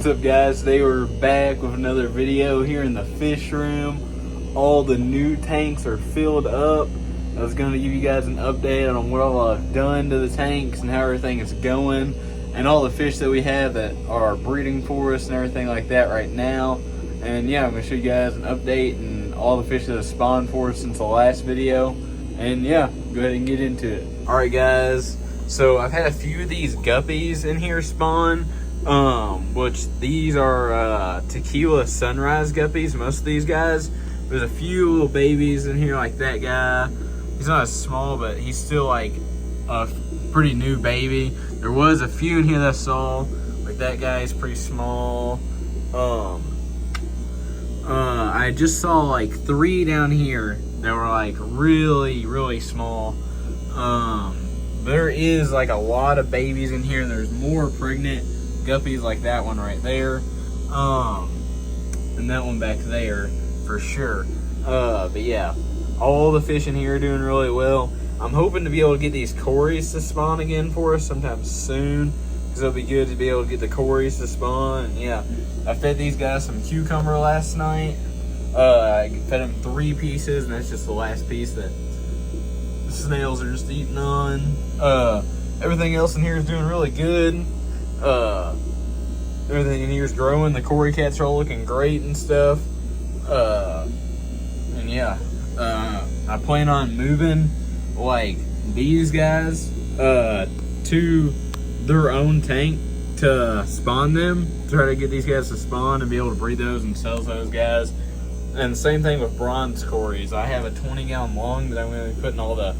What's up, guys? Today we're back with another video here in the fish room. All the new tanks are filled up. I was going to give you guys an update on what all I've done to the tanks and how everything is going, and all the fish that we have that are breeding for us and everything like that right now. And yeah, I'm going to show you guys an update and all the fish that have spawned for us since the last video. And yeah, go ahead and get into it. Alright guys, so I've had a few of these guppies in here spawn. Which these are tequila sunrise guppies, most of these guys. There's a few little babies in here, like that guy. He's not as small, but he's still like a pretty new baby. There was a few in here that I saw, like that guy is pretty small. I just saw like 3 down here that were like really small. There is like a lot of babies in here, and there's more pregnant guppies like that one right there, and that one back there for sure. But yeah, all the fish in here are doing really well. I'm hoping to be able to get these cories to spawn again for us sometime soon, because it'll be good to be able to get the cories to spawn. And yeah, I fed these guys some cucumber last night. I fed them 3 pieces, and that's just the last piece that the snails are just eating on. Everything else in here is doing really good. Everything in here is growing. The cory cats are all looking great and stuff. And yeah, I plan on moving like these guys to their own tank to spawn them. Try to get these guys to spawn and be able to breed those and sell those guys. And the same thing with bronze cories. I have a 20-gallon long that I'm going to be putting all the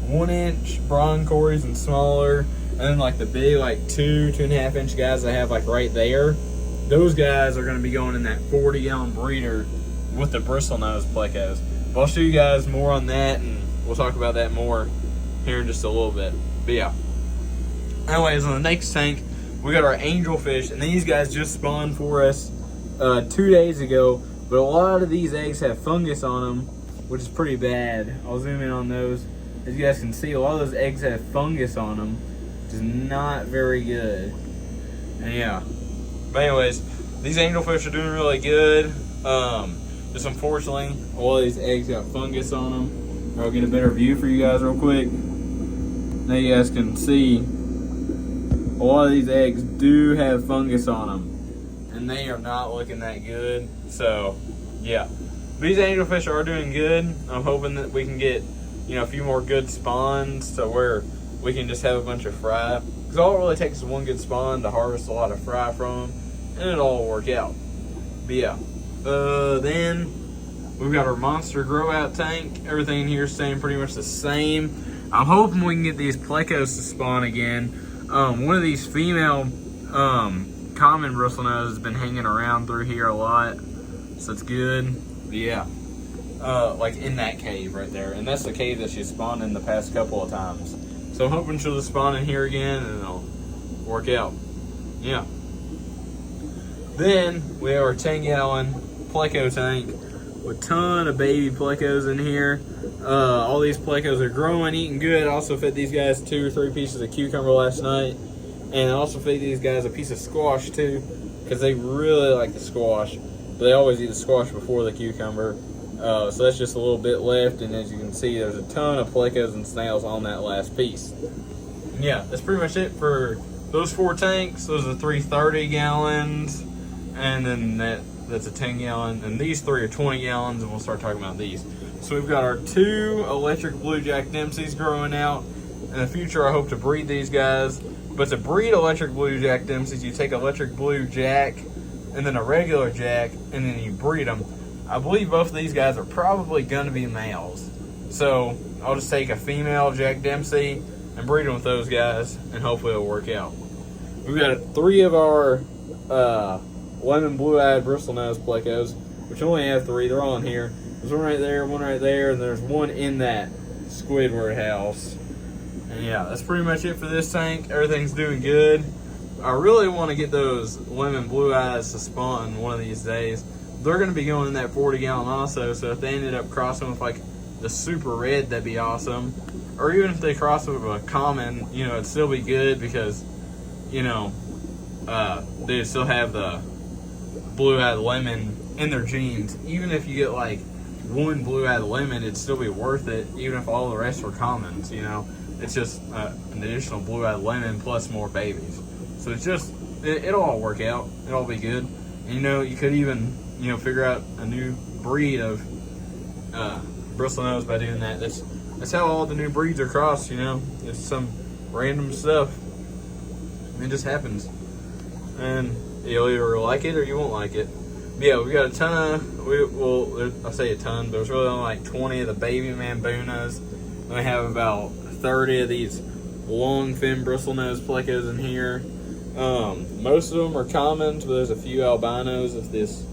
1-inch bronze cories and smaller. And then like the big like 2.5 inch guys I have like right there, those guys are going to be going in that 40-gallon breeder with the bristlenose plecos. But I'll show you guys more on that, and we'll talk about that more here in just a little bit. But yeah. Anyways, on the next tank, we got our angelfish, and these guys just spawned for us 2 days ago. But a lot of these eggs have fungus on them, which is pretty bad. I'll zoom in on those. As you guys can see, a lot of those eggs have fungus on them. Is not very good. And yeah, but anyways, these angelfish are doing really good. Just unfortunately, a lot of these eggs got fungus on them. I'll get a better view for you guys real quick. Now you guys can see a lot of these eggs do have fungus on them, and they are not looking that good. So yeah, these angelfish are doing good. I'm hoping that we can get, you know, a few more good spawns to where we can just have a bunch of fry, because all it really takes is one good spawn to harvest a lot of fry from them, and it'll all work out. But yeah, then we've got our monster grow out tank. Everything in here is staying pretty much the same. I'm hoping we can get these plecos to spawn again. One of these female common bristlenose has been hanging around through here a lot, so it's good. But yeah, like in that cave right there, and that's the cave that she spawned in the past couple of times. So I'm hoping she'll just spawn in here again and it'll work out. Yeah. Then we have our 10-gallon Pleco tank with a ton of baby Plecos in here. All these Plecos are growing, eating good. I also fed these guys 2 or 3 pieces of cucumber last night. And I also fed these guys a piece of squash too, because they really like the squash. But they always eat the squash before the cucumber. So that's just a little bit left, and as you can see, there's a ton of plecos and snails on that last piece. And yeah, that's pretty much it for those 4 tanks. Those are 3 30-gallons, and then that's a 10-gallon, and these 3 are 20 gallons, and we'll start talking about these. So we've got our 2 electric blue Jack Dempseys growing out. In the future, I hope to breed these guys. But to breed electric blue Jack Dempseys, you take electric blue Jack and then a regular Jack, and then you breed them. I believe both of these guys are probably going to be males. So I'll just take a female Jack Dempsey and breed them with those guys, and hopefully it'll work out. We've got 3 of our lemon blue-eyed bristlenose plecos, which only have 3. They're all in here. There's one right there, and there's one in that Squidward house. And yeah, that's pretty much it for this tank. Everything's doing good. I really want to get those lemon blue eyes to spawn one of these days. They're going to be going in that 40-gallon also, so if they ended up crossing with like the super red, that'd be awesome. Or even if they cross with a common, you know, it'd still be good, because, you know, they still have the blue-eyed lemon in their genes. Even if you get like one blue-eyed lemon, it'd still be worth it, even if all the rest were commons, you know. It's just an additional blue-eyed lemon plus more babies. So it's just, it'll all work out. It'll all be good. And, you know, you could even, you know, figure out a new breed of bristlenose by doing that. That's how all the new breeds are crossed, you know. It's some random stuff. It just happens. And you'll either like it or you won't like it. But yeah, we got a ton of, I say a ton, there's really only like 20 of the baby Mambunas. And we have about 30 of these long fin bristlenose Plecos in here. Most of them are commons, but there's a few albinos if this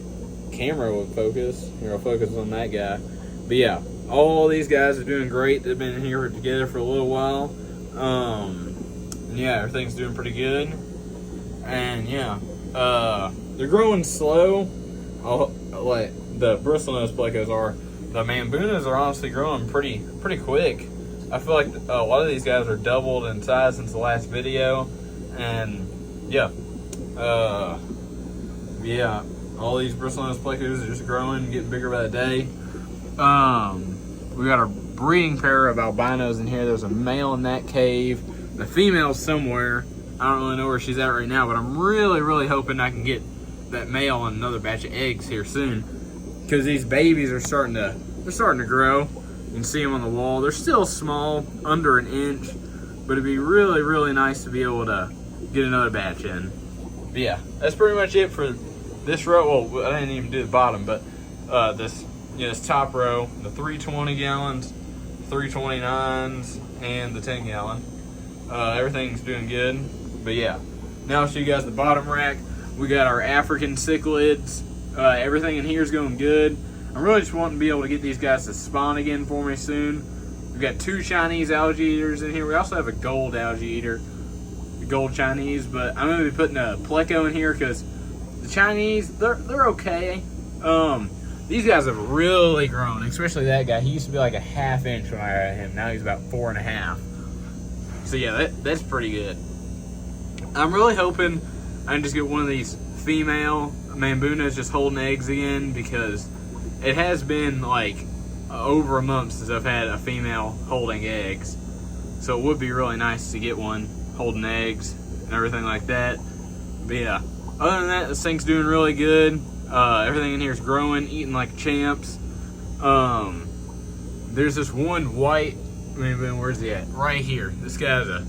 camera would focus. Here, I'll focus on that guy. But yeah, all these guys are doing great. They've been here together for a little while. And yeah, everything's doing pretty good. And yeah, they're growing slow. Like the bristlenose Plecos are. The Mambunas are honestly growing pretty quick. I feel like a lot of these guys are doubled in size since the last video. And yeah, yeah, all these bristlenose Plecos are just growing and getting bigger by the day. We got a breeding pair of albinos in here. There's a male in that cave. The female's somewhere. I don't really know where she's at right now, but I'm really hoping I can get that male on another batch of eggs here soon, because these babies are starting to grow. You can see them on the wall. They're still small, under an inch, but it'd be really nice to be able to get another batch in. But yeah, that's pretty much it for this row. Well, I didn't even do the bottom, but this top row, the 320 gallons, 329s, and the 10 gallon. Everything's doing good. But yeah, now I'll show you guys the bottom rack. We got our African cichlids. Everything in here is going good. I'm really just wanting to be able to get these guys to spawn again for me soon. We've got 2 Chinese algae eaters in here. We also have a gold algae eater, the gold Chinese, but I'm going to be putting a Pleco in here because the Chinese, they're okay. These guys have really grown, especially that guy. He used to be like a ½ inch when I had him. Now he's about 4.5. So yeah, that's pretty good. I'm really hoping I can just get one of these female Mambunas just holding eggs again, because it has been like over a month since I've had a female holding eggs. So it would be really nice to get one holding eggs and everything like that. But yeah, other than that, this thing's doing really good. Everything in here is growing, eating like champs. There's this one white Mambuna. Where's he at? Right here. This guy's a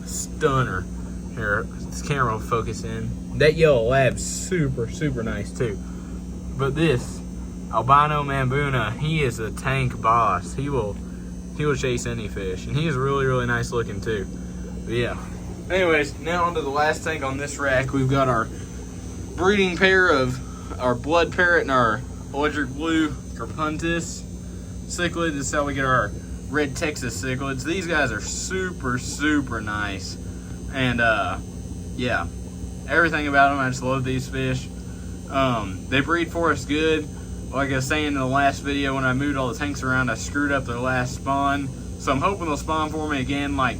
stunner. Here, this camera will focus in. That yellow lab's super nice too. But this albino Mambuna, he is a tank boss. He will chase any fish, and he is really nice looking too. But yeah. Anyways, now onto the last tank on this rack. We've got our breeding pair of our blood parrot and our electric blue Carpuntus cichlid. This is how we get our red Texas cichlids. These guys are super nice. And yeah, everything about them, I just love these fish. They breed for us good. Like I was saying in the last video, when I moved all the tanks around, I screwed up their last spawn. So I'm hoping they'll spawn for me again, like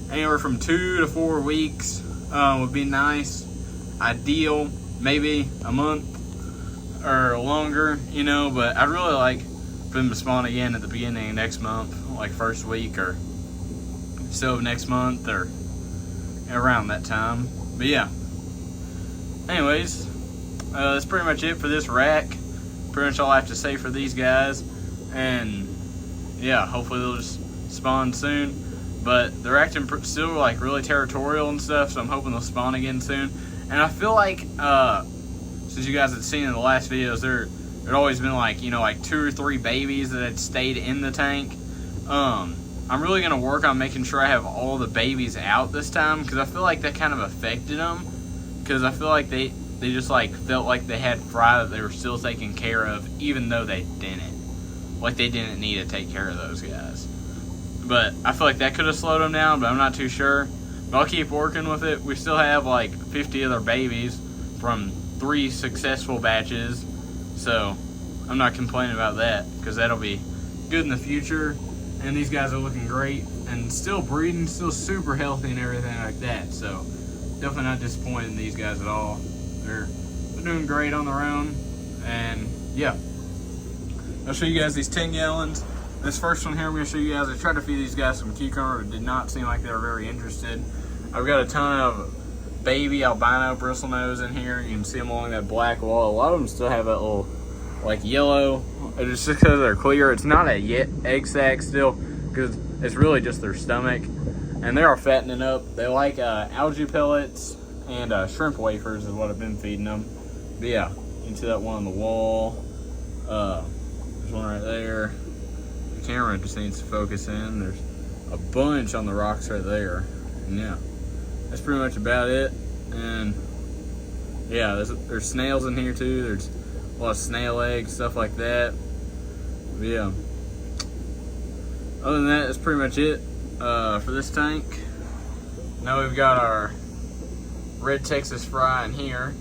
anywhere from 2 to 4 weeks would be nice. Ideal, maybe a month or longer, you know, but I'd really like for them to spawn again at the beginning of next month, like first week or so of next month, or around that time. But yeah, anyways, that's pretty much it for this rack. Pretty much all I have to say for these guys. And yeah, hopefully they'll just spawn soon. But they're acting still like really territorial and stuff, so I'm hoping they'll spawn again soon. And I feel like since you guys had seen in the last videos, there'd always been like, you know, like 2 or 3 babies that had stayed in the tank. I'm really gonna work on making sure I have all the babies out this time, because I feel like that kind of affected them. Because I feel like they just like felt like they had fry that they were still taking care of, even though they didn't. Like they didn't need to take care of those guys. But I feel like that could have slowed them down, but I'm not too sure. But I'll keep working with it. We still have like 50 other babies from 3 successful batches, so I'm not complaining about that, because that'll be good in the future. And these guys are looking great and still breeding, still super healthy and everything like that. So definitely not disappointed in these guys at all. They're doing great on their own, and yeah. I'll show you guys these 10 gallons. This first one here, I'm gonna show you guys. I tried to feed these guys some cucumber, but did not seem like they were very interested. I've got a ton of baby albino bristlenose in here. You can see them along that black wall. A lot of them still have that little like yellow. It's just because they're clear. It's not a egg sac still, because it's really just their stomach. And they are fattening up. They like algae pellets and shrimp wafers is what I've been feeding them. But yeah, you can see that one on the wall. There's one right there. The camera just needs to focus in. There's a bunch on the rocks right there. And yeah, that's pretty much about it. And yeah, there's snails in here too. There's a lot of snail eggs, stuff like that. But yeah, other than that, that's pretty much it for this tank. Now we've got our red Texas fry in here.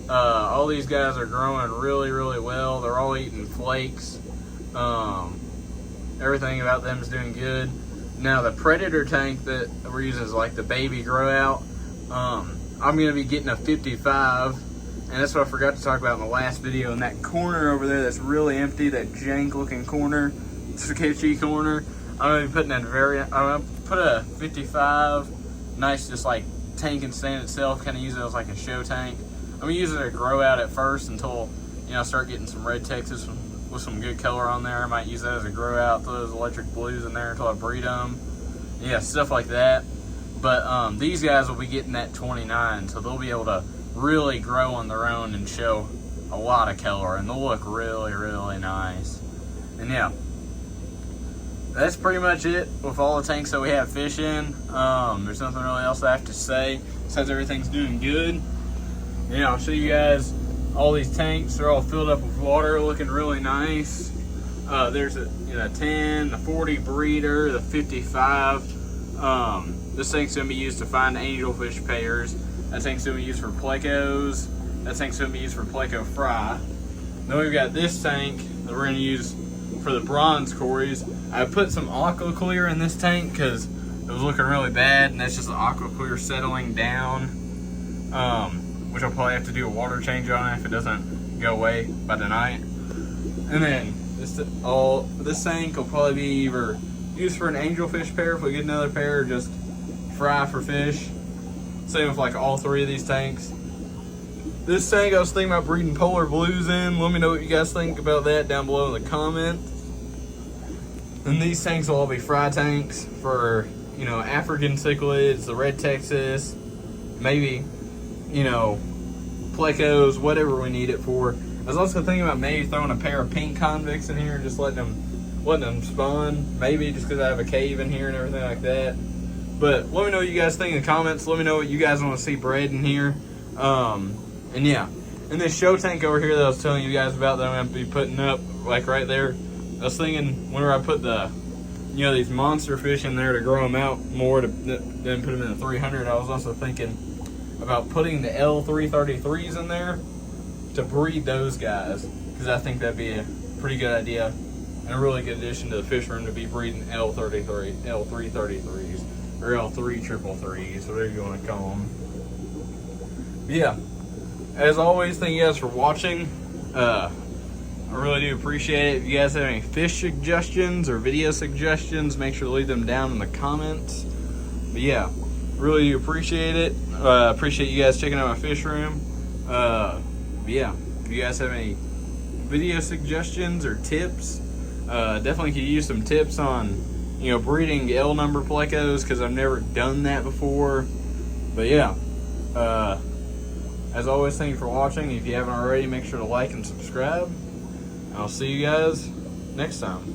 All these guys are growing really, really well. They're all eating flakes. Everything about them is doing good. Now the predator tank that we're using is like the baby growout. I'm gonna be getting a 55, and that's what I forgot to talk about in the last video. In that corner over there that's really empty, that jank looking corner, sketchy corner, I'm gonna be putting I'm gonna put a 55, nice just like tank and stand itself, kind of use it as like a show tank. I'm gonna use it to grow out at first until, you know, I start getting some red Texas with some good color on there. I might use that as a grow out, throw those electric blues in there until I breed them. Yeah, stuff like that. But these guys will be getting that 29, so they'll be able to really grow on their own and show a lot of color, and they'll look really, really nice. And yeah, that's pretty much it with all the tanks that we have fish in. There's nothing really else I have to say besides everything's doing good. Yeah, I'll show you guys all these tanks. They're all filled up with water, looking really nice. There's a 10, the 40 breeder, the 55. This tank's gonna be used to find angelfish pairs. That tank's gonna be used for Plecos. That tank's gonna be used for Pleco fry. Then we've got this tank that we're gonna use for the bronze cories. I put some aqua clear in this tank because it was looking really bad, and that's just the aqua clear settling down. Which I'll probably have to do a water change on if it doesn't go away by tonight. And then this tank will probably be either used for an angelfish pair if we get another pair, or just fry for fish. Same with like all three of these tanks. This tank I was thinking about breeding polar blues in. Let me know what you guys think about that down below in the comments. And these tanks will all be fry tanks for, you know, African cichlids, the red Texas, maybe, you know, Plecos, whatever we need it for. I was also thinking about maybe throwing a pair of pink convicts in here and just letting them spawn. Maybe just because I have a cave in here and everything like that. But let me know what you guys think in the comments. Let me know what you guys want to see bred in here. And yeah, and this show tank over here that I was telling you guys about that I'm going to be putting up, like right there. I was thinking whenever I put the, you know, these monster fish in there to grow them out more, then put them in the 300, I was also thinking about putting the L333s in there to breed those guys, because I think that'd be a pretty good idea and a really good addition to the fish room to be breeding L333s or L333s, whatever you want to call them. But yeah, as always, thank you guys for watching. I really do appreciate it. If you guys have any fish suggestions or video suggestions, make sure to leave them down in the comments. But yeah, really do appreciate it. Appreciate you guys checking out my fish room. But yeah, if you guys have any video suggestions or tips, definitely could use some tips on, you know, breeding L number Plecos, because I've never done that before. But yeah, as always, thank you for watching. If you haven't already, make sure to like and subscribe. I'll see you guys next time.